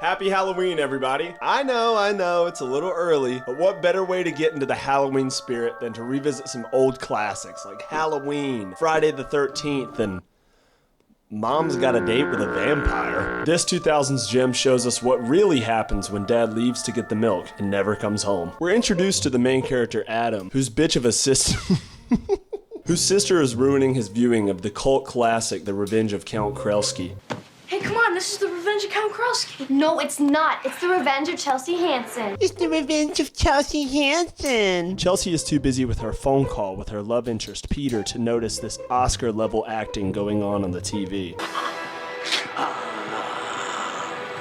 Happy Halloween, everybody. I know, it's a little early, but what better way to get into the Halloween spirit than to revisit some old classics like Halloween, Friday the 13th, and Mom's Got a Date with a Vampire. This 2000s gem shows us what really happens when Dad leaves to get the milk and never comes home. We're introduced to the main character, Adam, whose bitch of a sister... whose sister is ruining his viewing of the cult classic, The Revenge of Count Krelsky. Hey, come on, this is The Revenge of Count Krelsky. No, it's not. It's The Revenge of Chelsea Hansen. It's The Revenge of Chelsea Hansen. Chelsea is too busy with her phone call with her love interest, Peter, to notice this Oscar-level acting going on the TV.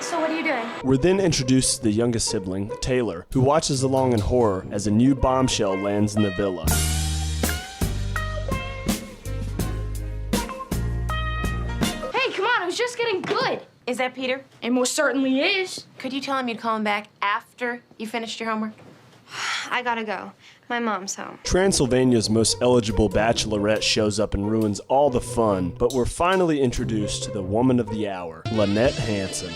So what are you doing? We're then introduced to the youngest sibling, Taylor, who watches along in horror as a new bombshell lands in the villa. Just getting good. Is that Peter? It most certainly is. Could you tell him you'd call him back after you finished your homework? I gotta go. My mom's home. Transylvania's most eligible bachelorette shows up and ruins all the fun, but we're finally introduced to the woman of the hour, Lynette Hansen.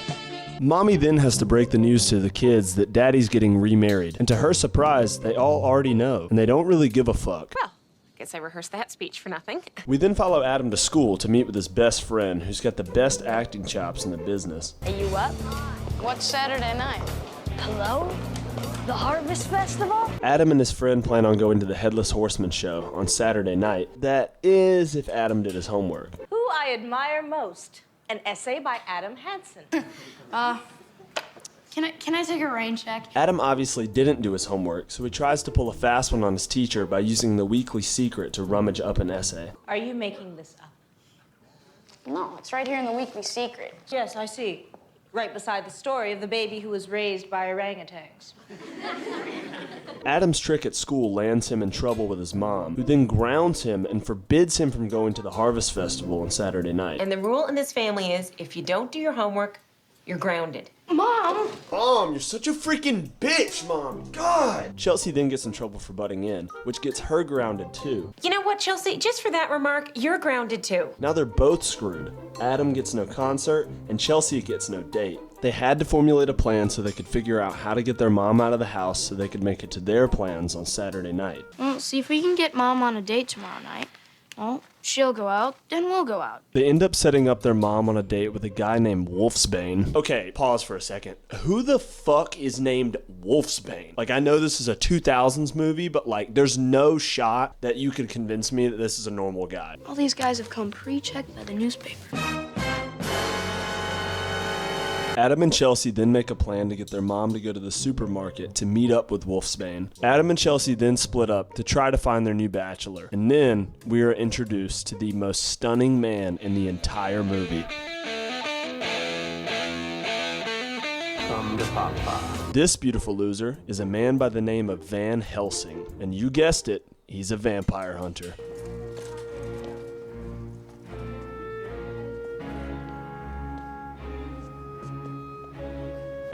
Mommy then has to break the news to the kids that Daddy's getting remarried, and to her surprise, they all already know, and they don't really give a fuck. Well, guess I rehearsed that speech for nothing. We then follow Adam to school to meet with his best friend, who's got the best acting chops in the business. Are you up? What's Saturday night? Hello? The Harvest Festival? Adam and his friend plan on going to the Headless Horseman show on Saturday night. That is, if Adam did his homework. Who I admire most? An essay by Adam Hansen. Can I take a rain check? Adam obviously didn't do his homework, so he tries to pull a fast one on his teacher by using the weekly secret to rummage up an essay. Are you making this up? No, it's right here in the Weekly Secret. Yes, I see. Right beside the story of the baby who was raised by orangutans. Adam's trick at school lands him in trouble with his mom, who then grounds him and forbids him from going to the Harvest Festival on Saturday night. And the rule in this family is, if you don't do your homework, you're grounded. Mom! Mom, you're such a freaking bitch, Mom. God! Chelsea then gets in trouble for butting in, which gets her grounded too. You know what, Chelsea? Just for that remark, you're grounded too. Now they're both screwed. Adam gets no concert, and Chelsea gets no date. They had to formulate a plan so they could figure out how to get their mom out of the house so they could make it to their plans on Saturday night. Well, see if we can get Mom on a date tomorrow night. Well, she'll go out, then we'll go out. They end up setting up their mom on a date with a guy named Wolfsbane. Okay, pause for a second. Who the fuck is named Wolfsbane? Like, I know this is a 2000s movie, but like, there's no shot that you could convince me that this is a normal guy. All these guys have come pre-checked by the newspaper. Adam and Chelsea then make a plan to get their mom to go to the supermarket to meet up with Wolfsbane. Adam and Chelsea then split up to try to find their new bachelor. And then we are introduced to the most stunning man in the entire movie. Come to Papa. This beautiful loser is a man by the name of Van Helsing. And you guessed it, he's a vampire hunter.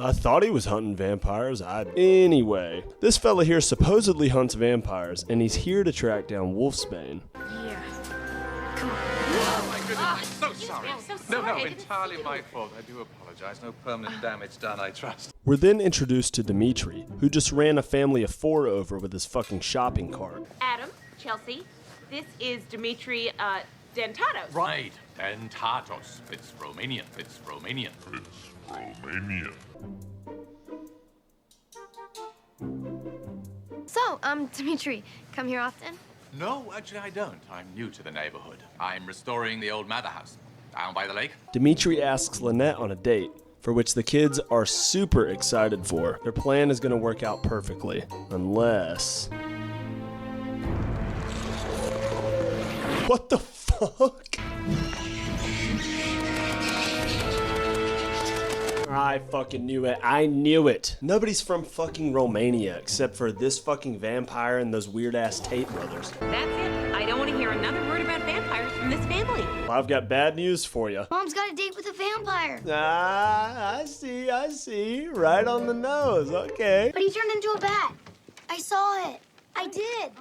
I thought he was hunting vampires. Anyway, this fella here supposedly hunts vampires, and he's here to track down Wolfsbane. Yeah. Oh my goodness, I'm so sorry. No, entirely my fault. I do apologize. No permanent damage done, I trust. We're then introduced to Dimitri, who just ran a family of 4 over with his fucking shopping cart. Adam, Chelsea, this is Dimitri, Dentatos. Right, Dentatos. It's Romanian. It's Romanian. It's Romanian. So, Dimitri, come here often? No, actually I don't. I'm new to the neighborhood. I'm restoring the old Mather house down by the lake. Dimitri asks Lynette on a date, for which the kids are super excited for. Their plan is going to work out perfectly, unless... What the fuck? I fucking knew it. I knew it. Nobody's from fucking Romania except for this fucking vampire and those weird-ass Tate brothers. That's it. I don't want to hear another word about vampires from this family. Well, I've got bad news for you. Mom's got a date with a vampire. Ah, I see. Right on the nose. Okay. But he turned into a bat. I saw it. I did.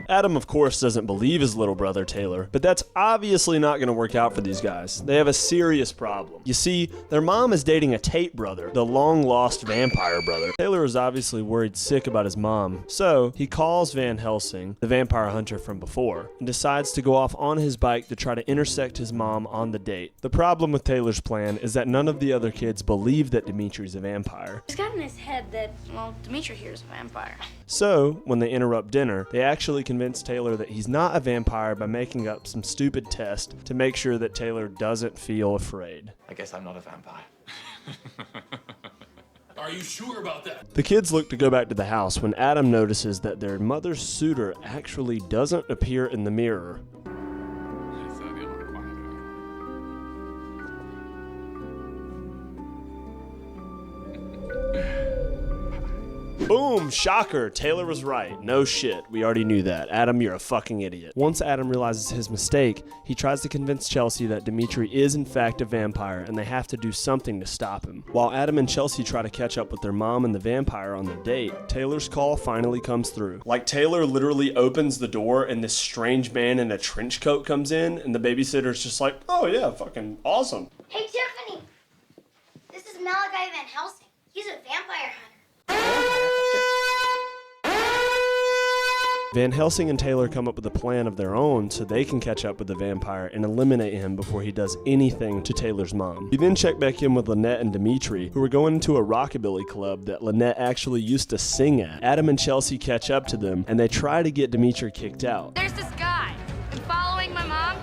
Adam, of course, doesn't believe his little brother Taylor, but that's obviously not going to work out for these guys. They have a serious problem. You see, their mom is dating a Tate brother, the long-lost vampire brother. Taylor is obviously worried sick about his mom, so he calls Van Helsing, the vampire hunter from before, and decides to go off on his bike to try to intersect his mom on the date. The problem with Taylor's plan is that none of the other kids believe that Dimitri's a vampire. He's got in his head that, well, Dimitri here is a vampire. So, when they interrupt dinner, they actually convince Taylor that he's not a vampire by making up some stupid test to make sure that Taylor doesn't feel afraid. I guess I'm not a vampire. Are you sure about that? The kids look to go back to the house when Adam notices that their mother's suitor actually doesn't appear in the mirror. Boom! Shocker! Taylor was right. No shit. We already knew that. Adam, you're a fucking idiot. Once Adam realizes his mistake, he tries to convince Chelsea that Dimitri is in fact a vampire and they have to do something to stop him. While Adam and Chelsea try to catch up with their mom and the vampire on their date, Taylor's call finally comes through. Like, Taylor literally opens the door and this strange man in a trench coat comes in and the babysitter's just like, oh yeah, fucking awesome. Hey, Tiffany. This is Malachi Van Helsing. He's a vampire hunter. Van Helsing and Taylor come up with a plan of their own so they can catch up with the vampire and eliminate him before he does anything to Taylor's mom. We then check back in with Lynette and Dimitri, who are going into a rockabilly club that Lynette actually used to sing at. Adam and Chelsea catch up to them, and they try to get Dimitri kicked out. There's this guy. Been following my mom.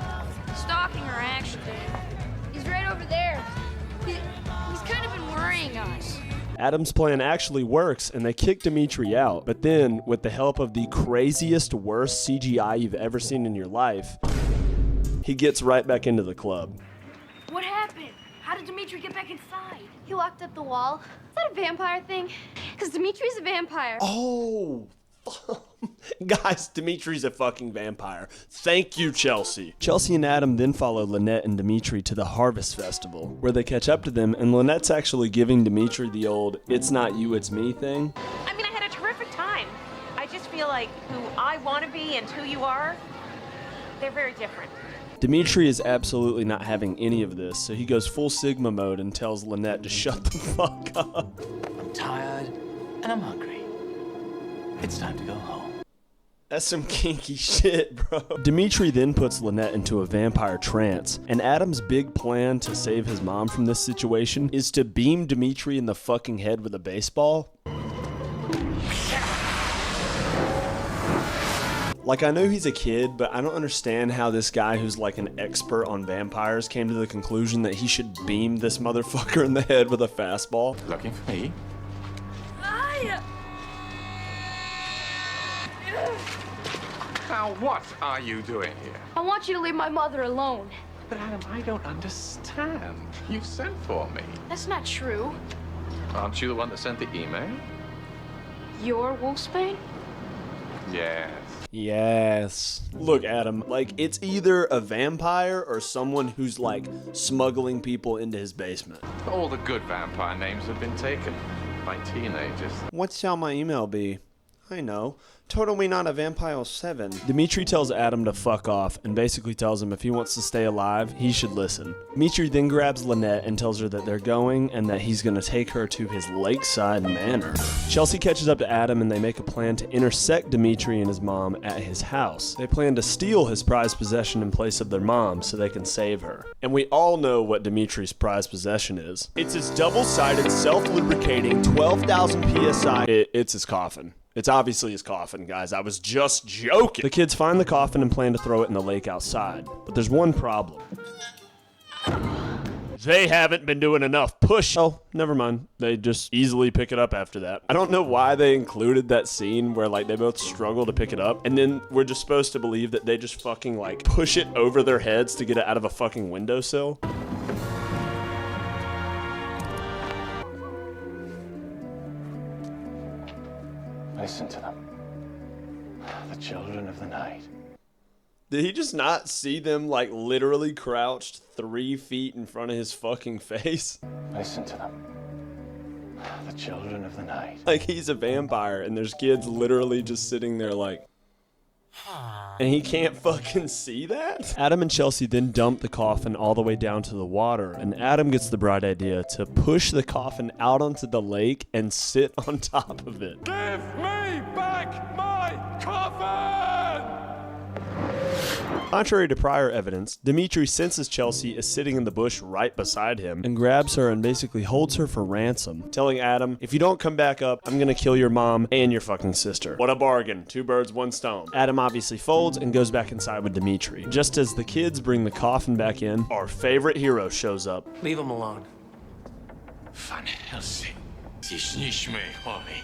Stalking her, actually. He's right over there. He's kind of been worrying us. Adam's plan actually works, and they kick Dimitri out. But then, with the help of the craziest, worst CGI you've ever seen in your life, he gets right back into the club. What happened? How did Dimitri get back inside? He walked up the wall. Is that a vampire thing? Because Dimitri's a vampire. Oh, guys, Dimitri's a fucking vampire. Thank you, Chelsea. Chelsea and Adam then follow Lynette and Dimitri to the Harvest Festival, where they catch up to them, and Lynette's actually giving Dimitri the old, it's not you, it's me thing. I mean, I had a terrific time. I just feel like who I want to be and who you are, they're very different. Dimitri is absolutely not having any of this, so he goes full Sigma mode and tells Lynette to shut the fuck up. I'm tired and I'm hungry. It's time to go home. That's some kinky shit, bro. Dimitri then puts Lynette into a vampire trance, and Adam's big plan to save his mom from this situation is to beam Dimitri in the fucking head with a baseball. Like, I know he's a kid, but I don't understand how this guy who's like an expert on vampires came to the conclusion that he should beam this motherfucker in the head with a fastball. Looking for me? Now, what are you doing here? I want you to leave my mother alone. But Adam, I don't understand. You sent for me. That's not true. Aren't you the one that sent the email? You're Wolfsbane? Yes. Yes. Look, Adam, like, it's either a vampire or someone who's, like, smuggling people into his basement. All the good vampire names have been taken by teenagers. What shall my email be? I know. Totally not a vampire 7. Dimitri tells Adam to fuck off and basically tells him if he wants to stay alive, he should listen. Dimitri then grabs Lynette and tells her that they're going and that he's gonna take her to his lakeside manor. Chelsea catches up to Adam and they make a plan to intersect Dimitri and his mom at his house. They plan to steal his prized possession in place of their mom so they can save her. And we all know what Dimitri's prized possession is. It's his double-sided, self-lubricating, 12,000 PSI. It's his coffin. It's obviously his coffin, guys. I was just joking. The kids find the coffin and plan to throw it in the lake outside. But there's one problem. They haven't been doing enough push. Oh, never mind. They just easily pick it up after that. I don't know why they included that scene where, like, they both struggle to pick it up. And then we're just supposed to believe that they just fucking, like, push it over their heads to get it out of a fucking windowsill. Listen to them. The children of the night. Did he just not see them, like, literally crouched 3 feet in front of his fucking face? Listen to them. The children of the night. Like, he's a vampire, and there's kids literally just sitting there like... And he can't fucking see that? Adam and Chelsea then dump the coffin all the way down to the water, and Adam gets the bright idea to push the coffin out onto the lake and sit on top of it. Give me back my coffin! Contrary to prior evidence, Dimitri senses Chelsea is sitting in the bush right beside him and grabs her and basically holds her for ransom, telling Adam, if you don't come back up, I'm gonna kill your mom and your fucking sister. What a bargain. 2 birds, 1 stone. Adam obviously folds and goes back inside with Dimitri. Just as the kids bring the coffin back in, our favorite hero shows up. Leave him alone. Van Helsing, is nicht mehr horny.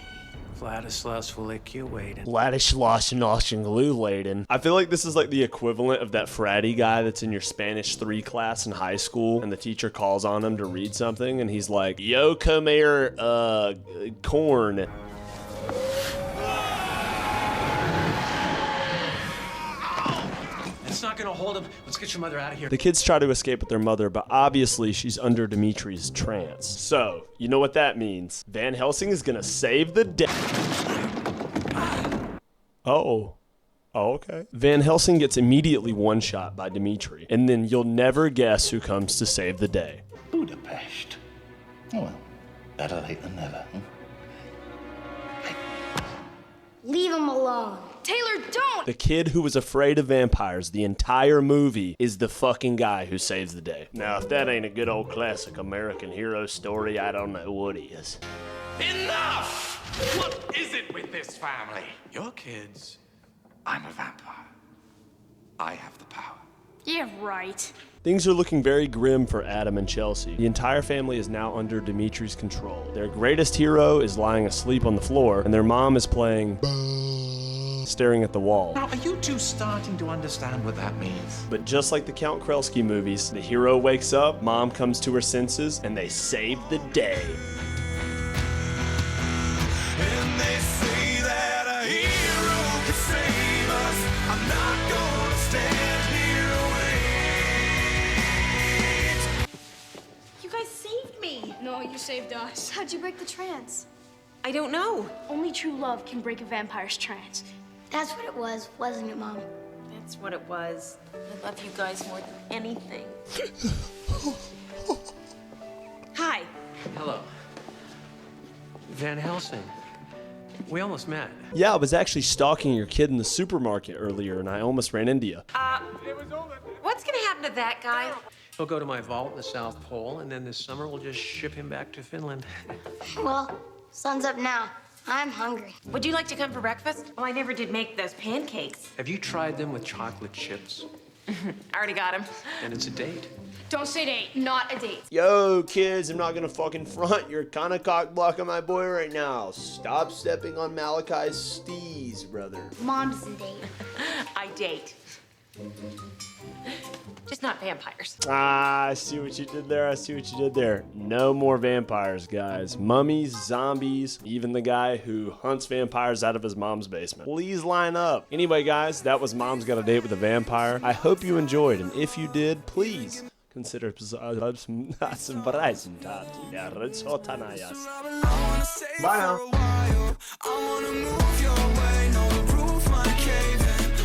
Vladislaus will lick you waiting. Ladislas and glue laden. I feel like this is like the equivalent of that fratty guy that's in your Spanish 3 class in high school, and the teacher calls on him to read something, and he's like, yo, come here, corn. It's not gonna hold him. Let's get your mother out of here. The kids try to escape with their mother, but obviously she's under Dimitri's trance. So, you know what that means. Van Helsing is gonna save the day. Oh, okay. Van Helsing gets immediately one-shot by Dimitri, and then you'll never guess who comes to save the day. Budapest. Oh well, better late than never. Leave him alone. Taylor, don't! The kid who was afraid of vampires the entire movie is the fucking guy who saves the day. Now, if that ain't a good old classic American hero story, I don't know what is. Enough! What is it with this family? Your kids. I'm a vampire. I have the power. Yeah, right. Things are looking very grim for Adam and Chelsea. The entire family is now under Dimitri's control. Their greatest hero is lying asleep on the floor, and their mom is playing staring at the wall. Now, are you two starting to understand what that means? But just like the Count Krelsky movies, the hero wakes up, mom comes to her senses, and they save the day. And they say that a hero can save us. I'm not gonna stand here and wait. You guys saved me. No, you saved us. How'd you break the trance? I don't know. Only true love can break a vampire's trance. That's what it was, wasn't it, Mom? That's what it was. I love you guys more than anything. Hi. Hello. Van Helsing. We almost met. Yeah, I was actually stalking your kid in the supermarket earlier, and I almost ran into you. What's gonna happen to that guy? He'll go to my vault in the South Pole, and then this summer we'll just ship him back to Finland. Well, sun's up now. I'm hungry. Would you like to come for breakfast? Well, I never did make those pancakes. Have you tried them with chocolate chips? I already got them. And it's a date. Don't say date, not a date. Yo, kids, I'm not gonna fucking front. You're kinda cock-blocking my boy right now. Stop stepping on Malachi's steez, brother. Mom's the date. I date. Just not vampires. Ah, I see what you did there. I see what you did there. No more vampires, guys. Mummies, zombies, even the guy who hunts vampires out of his mom's basement. Please line up. Anyway, guys, that was Mom's Got a Date with a Vampire. I hope you enjoyed, and if you did, please consider Bye now.